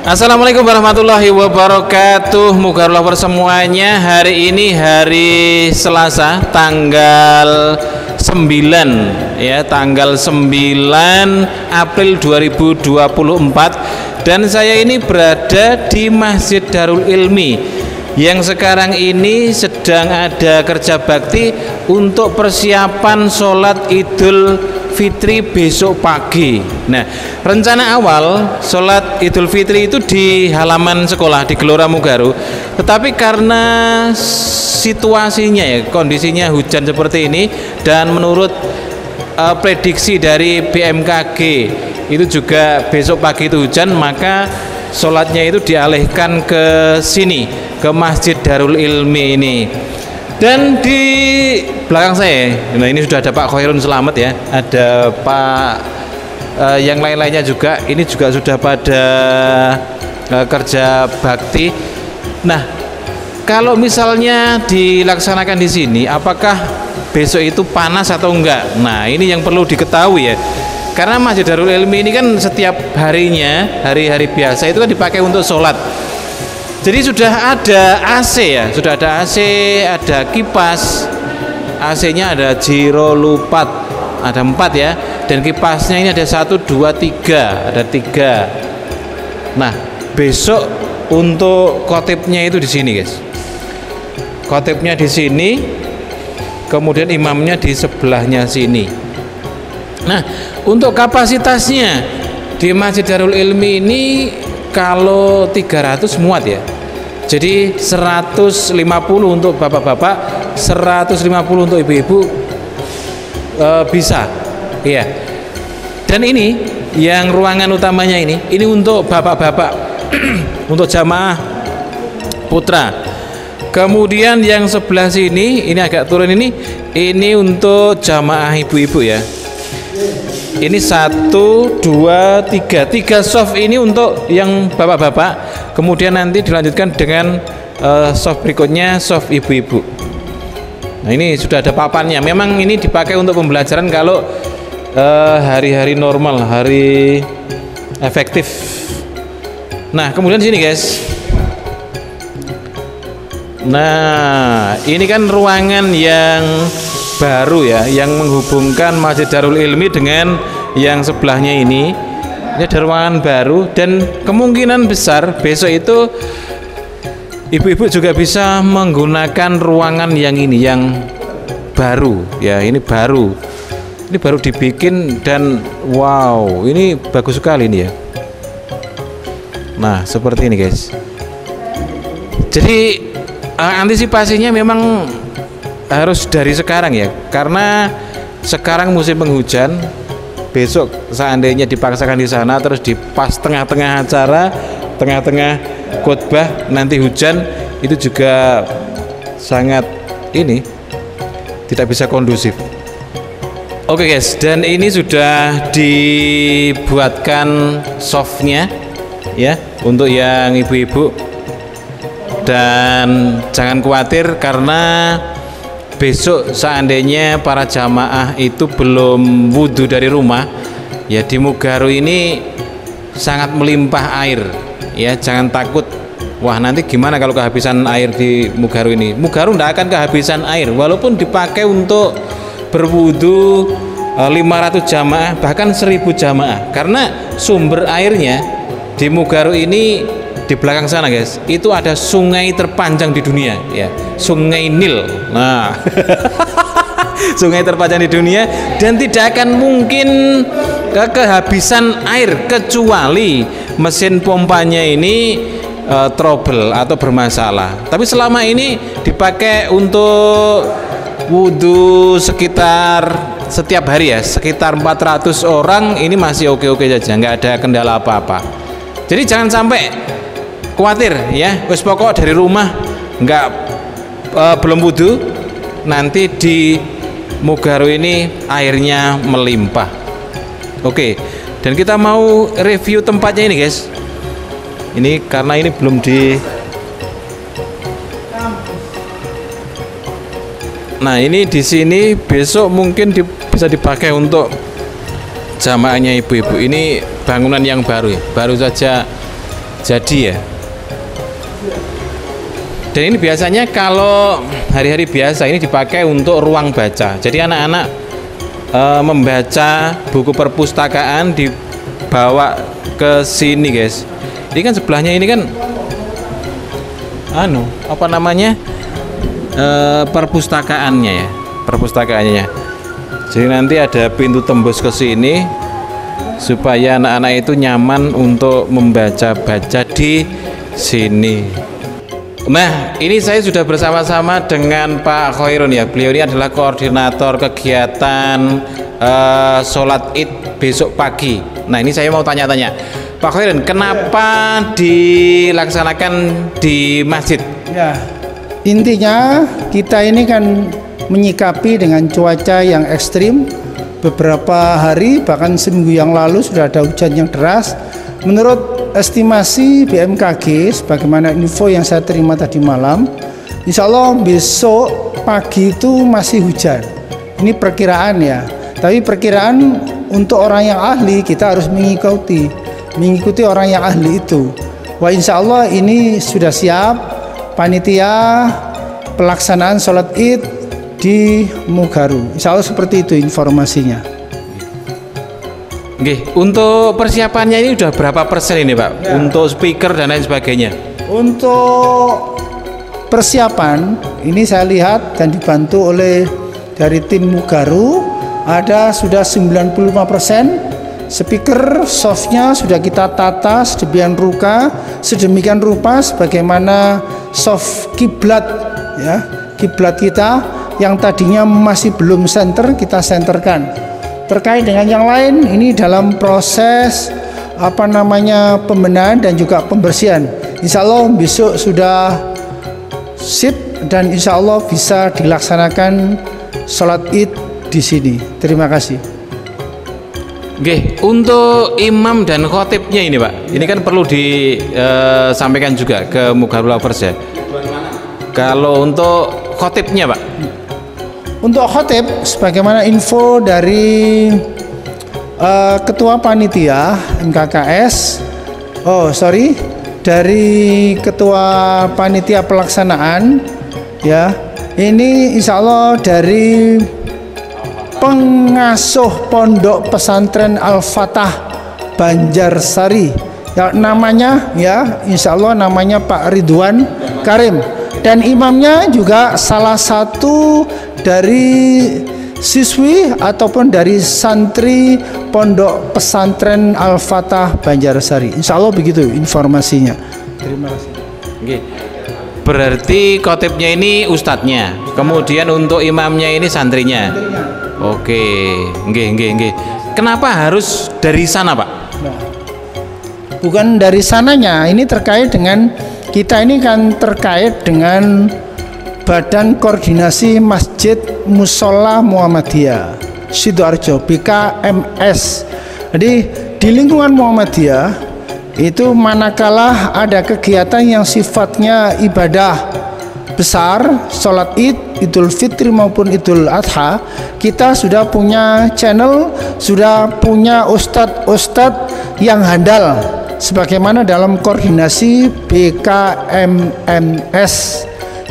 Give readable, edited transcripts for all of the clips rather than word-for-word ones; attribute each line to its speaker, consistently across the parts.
Speaker 1: Assalamualaikum warahmatullahi wabarakatuh. Moga Allah bersemuanya. Hari ini hari Selasa tanggal 9 ya, tanggal 9 April 2024, dan saya ini berada di Masjid Darul Ilmi yang sekarang ini sedang ada kerja bakti untuk persiapan sholat Idul Fitri besok pagi. Nah, rencana awal sholat Idul Fitri itu di halaman sekolah di Gelora Mugaru, tetapi karena situasinya ya, kondisinya hujan seperti ini, dan menurut prediksi dari BMKG itu juga besok pagi itu hujan, maka sholatnya itu dialihkan ke sini, ke Masjid Darul Ilmi ini. Dan di belakang saya, nah ini sudah ada Pak Khairun Selamat ya, ada Pak yang lain-lainnya juga, ini juga sudah pada kerja bakti. Nah, kalau misalnya dilaksanakan di sini, apakah besok itu panas atau enggak? Nah, ini yang perlu diketahui ya. Karena Masjid Darul Ilmi ini kan setiap harinya, hari-hari biasa itu kan dipakai untuk sholat. Jadi sudah ada AC ya, sudah ada AC, ada kipas. AC-nya ada Giro Lupat, ada 4 ya, dan kipasnya ini ada 1, 2, 3, ada 3. Nah, besok untuk khotibnya itu di sini guys. Khotibnya di sini, kemudian imamnya di sebelahnya sini. Nah, untuk kapasitasnya di Masjid Darul Ilmi ini kalau 300 muat ya. Jadi 150 untuk bapak-bapak, 150 untuk ibu-ibu bisa. Iya. Dan ini yang ruangan utamanya ini untuk bapak-bapak untuk jamaah putra. Kemudian yang sebelah sini, ini agak turun ini untuk jamaah ibu-ibu ya. Ini 1, 2, 3 soft ini untuk yang bapak-bapak. Kemudian nanti dilanjutkan dengan soft berikutnya, soft ibu-ibu. Nah, ini sudah ada papannya. Memang ini dipakai untuk pembelajaran kalau hari-hari normal, hari efektif. Nah, kemudian sini guys. Nah, ini kan ruangan yang baru ya, yang menghubungkan Masjid Darul Ilmi dengan yang sebelahnya ini. Ini ada ruangan baru, dan kemungkinan besar besok itu ibu-ibu juga bisa menggunakan ruangan yang ini, yang baru ya. Ini baru dibikin, dan wow, ini bagus sekali ini ya. Nah, seperti ini guys. Jadi antisipasinya memang harus dari sekarang ya, karena sekarang musim penghujan. Besok seandainya dipaksakan di sana, terus di pas tengah-tengah acara, tengah-tengah khotbah nanti hujan, itu juga sangat ini tidak bisa kondusif. Oke guys, dan ini sudah dibuatkan softnya ya untuk yang ibu-ibu, dan jangan khawatir karena besok seandainya para jamaah itu belum wudhu dari rumah ya, di Mugaru ini sangat melimpah air ya. Jangan takut, wah nanti gimana kalau kehabisan air di Mugaru ini. Mugaru tidak akan kehabisan air walaupun dipakai untuk berwudhu 500 jamaah bahkan 1000 jamaah, karena sumber airnya di Mugaru ini di belakang sana guys, itu ada sungai terpanjang di dunia ya, Sungai Nil. Nah, sungai terpanjang di dunia, dan tidak akan mungkin kehabisan air kecuali mesin pompanya ini trouble atau bermasalah. Tapi selama ini dipakai untuk wudhu sekitar setiap hari ya, sekitar 400 orang, ini masih oke-oke saja, nggak ada kendala apa-apa. Jadi jangan sampai khawatir ya, wis pokok dari rumah nggak belum wudhu, nanti di Mugaru ini airnya melimpah. Oke, dan kita mau review tempatnya ini guys. Ini karena ini belum di. Nah, ini di sini besok mungkin bisa dipakai untuk jamaahnya ibu-ibu. Ini bangunan yang baru ya, baru saja Jadi ya. Dan ini biasanya kalau hari-hari biasa ini dipakai untuk ruang baca. Jadi anak-anak membaca buku perpustakaan dibawa ke sini guys. Ini kan sebelahnya ini kan apa namanya, perpustakaannya ya, perpustakaannya. Jadi nanti ada pintu tembus ke sini supaya anak-anak itu nyaman untuk membaca-baca di sini. Nah, ini saya sudah bersama-sama dengan Pak Khairun ya. Beliau ini adalah koordinator kegiatan sholat Id besok pagi. Nah, ini saya mau tanya-tanya, Pak Khairun, kenapa dilaksanakan di masjid?
Speaker 2: Ya, intinya kita ini kan menyikapi dengan cuaca yang ekstrim. Beberapa hari bahkan seminggu yang lalu sudah ada hujan yang deras. Menurut estimasi BMKG, sebagaimana info yang saya terima tadi malam, insya Allah besok pagi itu masih hujan. Ini perkiraan ya, tapi perkiraan untuk orang yang ahli kita harus mengikuti orang yang ahli itu. Wah, insya Allah ini sudah siap panitia pelaksanaan sholat Id di Mugaru. Insya Allah seperti itu informasinya.
Speaker 1: Oke, untuk persiapannya ini udah berapa persen ini Pak? Ya. Untuk speaker dan lain sebagainya.
Speaker 2: Untuk persiapan ini saya lihat dan dibantu oleh dari tim Mugaru ada sudah 95%. Speaker softnya sudah kita tata sedemikian rupa sebagaimana soft kiblat ya, kiblat kita yang tadinya masih belum center kita senterkan. Terkait dengan yang lain ini dalam proses pembenahan dan juga pembersihan. Insya Allah besok sudah sip dan insya Allah bisa dilaksanakan sholat Id di sini. Terima kasih.
Speaker 1: Oke, untuk imam dan khotibnya ini Pak, ini kan perlu disampaikan juga ke Mugaru Lovers ya. Kalau untuk khotibnya Pak?
Speaker 2: Untuk khotib, sebagaimana info dari Ketua Panitia MKKS, dari Ketua Panitia Pelaksanaan, ya, ini insya Allah dari pengasuh Pondok Pesantren Al-Fatah Banjarsari, ya, namanya ya, insya Allah namanya Pak Ridwan Karim. Dan imamnya juga salah satu dari siswi ataupun dari santri Pondok Pesantren Al-Fatah Banjarsari. Insya Allah begitu informasinya. Terima kasih.
Speaker 1: Oke. Berarti khotibnya ini ustadznya, kemudian untuk imamnya ini santrinya. Oke, nggih. Kenapa harus dari sana Pak?
Speaker 2: Nah, bukan dari sananya, ini terkait dengan kita ini kan terkait dengan Badan Koordinasi Masjid Mushola Muhammadiyah Sidoarjo BKMS. Jadi di lingkungan Muhammadiyah itu manakala ada kegiatan yang sifatnya ibadah besar, sholat Id, Idul Fitri maupun Idul Adha, kita sudah punya channel, sudah punya ustadz-ustadz yang handal sebagaimana dalam koordinasi BKMS,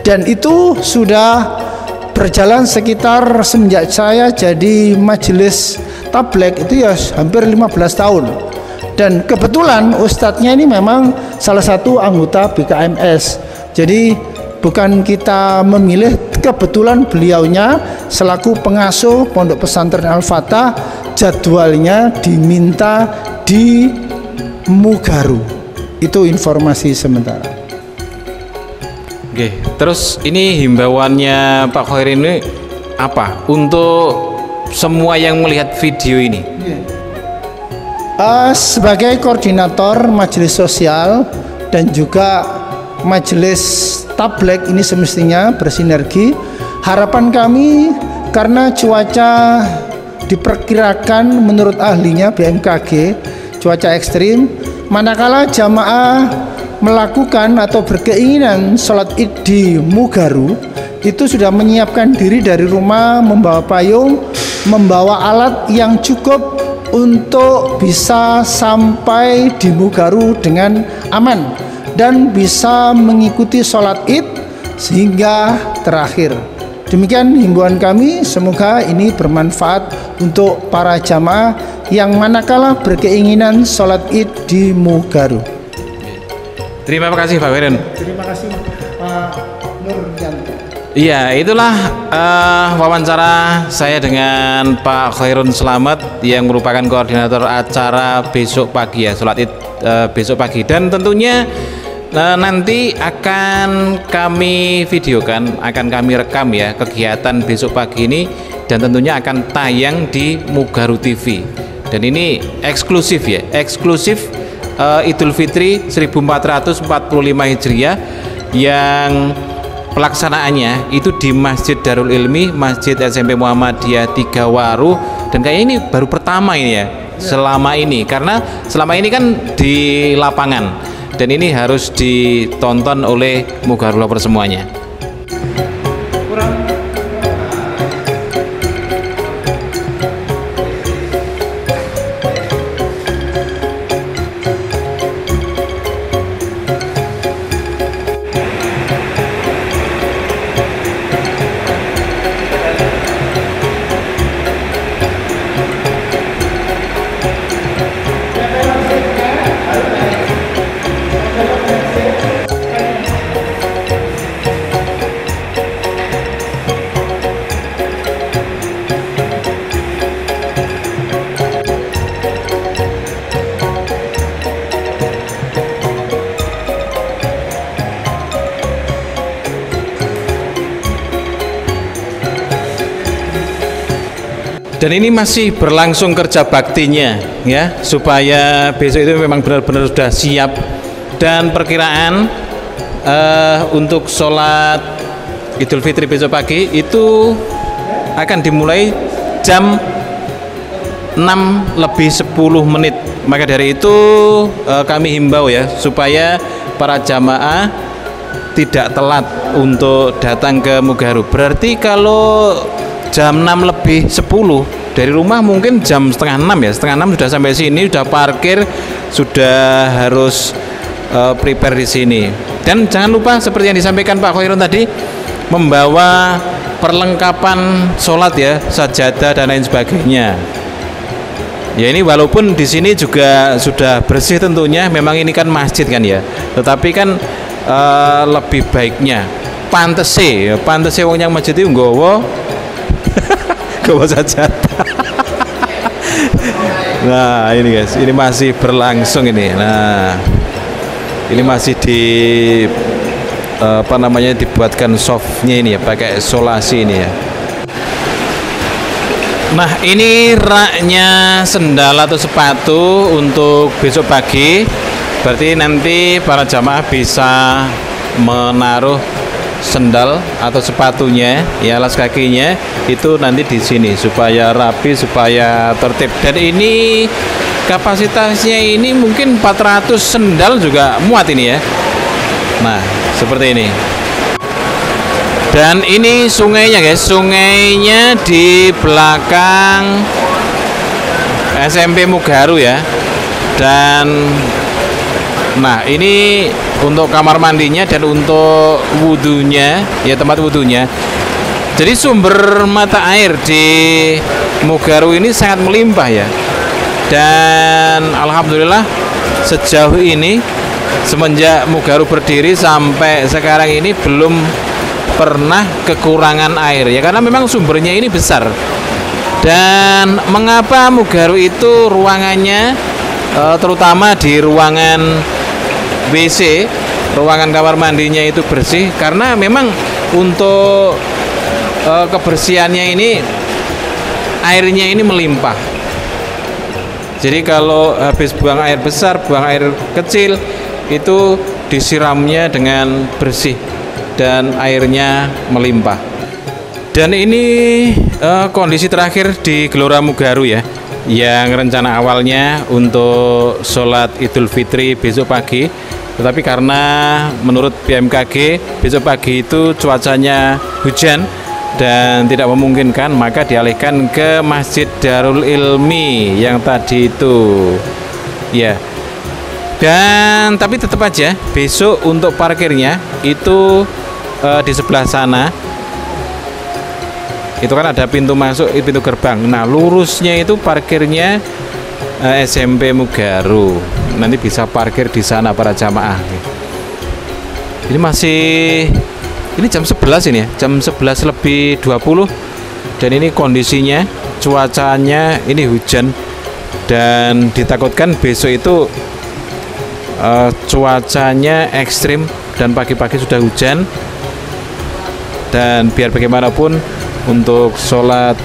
Speaker 2: dan itu sudah berjalan sekitar semenjak saya jadi majelis tablek itu ya hampir 15 tahun. Dan kebetulan ustadznya ini memang salah satu anggota BKMS. Jadi bukan kita memilih, kebetulan beliaunya selaku pengasuh Pondok Pesantren Al-Fatah jadwalnya diminta di Mugaru. Itu informasi sementara.
Speaker 1: Oke, terus ini himbauannya Pak Khairun ini apa untuk semua yang melihat video ini?
Speaker 2: Sebagai koordinator majelis sosial dan juga majelis tablek ini semestinya bersinergi. Harapan kami karena cuaca diperkirakan menurut ahlinya BMKG cuaca ekstrim, manakala jamaah melakukan atau berkeinginan sholat Id di Mugaru itu sudah menyiapkan diri dari rumah, membawa payung, membawa alat yang cukup untuk bisa sampai di Mugaru dengan aman dan bisa mengikuti sholat Id sehingga terakhir. Demikian himbauan kami, semoga ini bermanfaat untuk para jamaah yang manakala berkeinginan sholat Id di Mugaru.
Speaker 1: Terima kasih Pak Wiren.
Speaker 2: Terima kasih Pak Nuryanto.
Speaker 1: Iya, itulah wawancara saya dengan Pak Khairun Slamet yang merupakan koordinator acara besok pagi ya, sholat Id besok pagi. Dan tentunya nanti akan kami videokan, akan kami rekam ya kegiatan besok pagi ini, dan tentunya akan tayang di Mugaru TV. Dan ini eksklusif ya, eksklusif Idul Fitri 1445 Hijriah yang pelaksanaannya itu di Masjid Darul Ilmi, Masjid SMP Muhammadiyah 3 Waru. Dan kayaknya ini baru pertama ini ya selama ini, karena selama ini kan di lapangan. Dan ini harus ditonton oleh Mugaru Lover semuanya. Dan ini masih berlangsung kerja baktinya ya, supaya besok itu memang benar-benar sudah siap. Dan perkiraan untuk sholat Idul Fitri besok pagi itu akan dimulai jam 6:10. Maka dari itu kami himbau ya, supaya para jamaah tidak telat untuk datang ke Mugaru. Berarti kalau jam 6:10 dari rumah mungkin jam setengah 6 ya, setengah 6 sudah sampai sini, sudah parkir, sudah harus prepare di sini. Dan jangan lupa seperti yang disampaikan Pak Khairun tadi, membawa perlengkapan sholat ya, sajadah dan lain sebagainya. Ya ini walaupun di sini juga sudah bersih tentunya, memang ini kan masjid kan ya, tetapi kan lebih baiknya pantese wong yang masjid itu nggawa sajadah. Nah ini guys, ini masih berlangsung ini. Nah ini masih dibuatkan softnya ini ya, pakai isolasi ini ya. Nah ini raknya sendal atau sepatu untuk besok pagi. Berarti nanti para jamaah bisa menaruh sendal atau sepatunya ya, alas kakinya itu nanti di sini supaya rapi, supaya tertib. Dan ini kapasitasnya ini mungkin 400 sendal juga muat ini ya. Nah seperti ini. Dan ini sungainya guys, sungainya di belakang SMP Mugaru ya. Dan nah ini untuk kamar mandinya dan untuk wudhunya ya, tempat wudhunya. Jadi sumber mata air di Mugaru ini sangat melimpah ya. Dan alhamdulillah sejauh ini semenjak Mugaru berdiri sampai sekarang ini belum pernah kekurangan air ya, karena memang sumbernya ini besar. Dan mengapa Mugaru itu ruangannya terutama di ruangan WC, ruangan kamar mandinya itu bersih, karena memang untuk kebersihannya ini airnya ini melimpah. Jadi kalau habis buang air besar, buang air kecil, itu disiramnya dengan bersih dan airnya melimpah. Dan ini kondisi terakhir di Gelora Mugaru ya, yang rencana awalnya untuk sholat Idul Fitri besok pagi, tetapi karena menurut BMKG besok pagi itu cuacanya hujan, dan tidak memungkinkan, maka dialihkan ke Masjid Darul Ilmi yang tadi itu ya. Dan tapi tetap aja besok untuk parkirnya itu di sebelah sana itu kan ada pintu masuk, pintu gerbang. Nah lurusnya itu parkirnya SMP Mugaru. Nanti bisa parkir di sana para jamaah. Ini ini jam 11 ini ya, jam 11 lebih 20, dan ini kondisinya cuacanya ini hujan, dan ditakutkan besok itu cuacanya ekstrim dan pagi-pagi sudah hujan. Dan biar bagaimanapun untuk sholat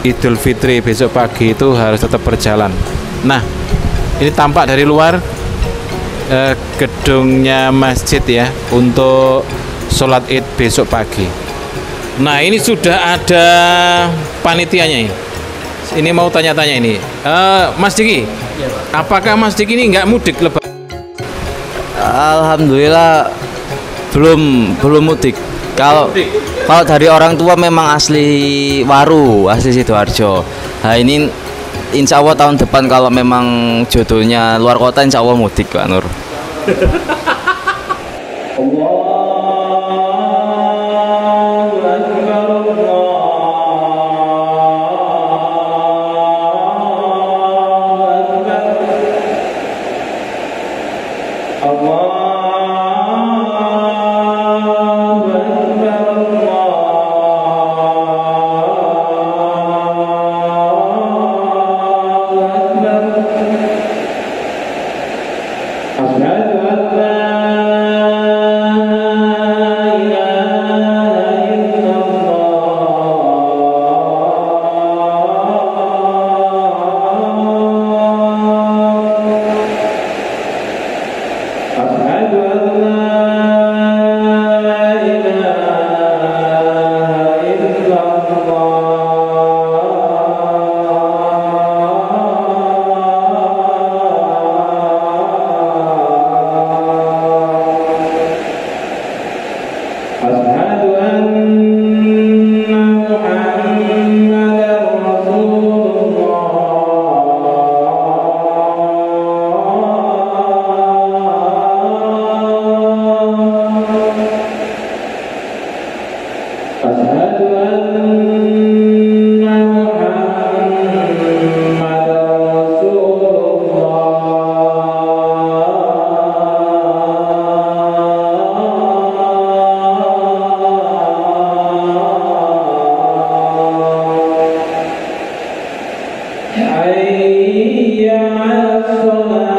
Speaker 1: Idul Fitri besok pagi itu harus tetap berjalan. Nah ini tampak dari luar gedungnya masjid ya untuk sholat id besok pagi. Nah ini sudah ada panitianya ini. Ini mau tanya-tanya ini, Mas Diki, apakah Mas Diki ini nggak mudik lebaran?
Speaker 3: Alhamdulillah belum mudik. Kalau dari orang tua memang asli Waru, asli Sidoarjo. Nah ini insya Allah tahun depan kalau memang jodohnya luar kota, insya Allah mudik Pak Nur.
Speaker 4: حي على الصلاة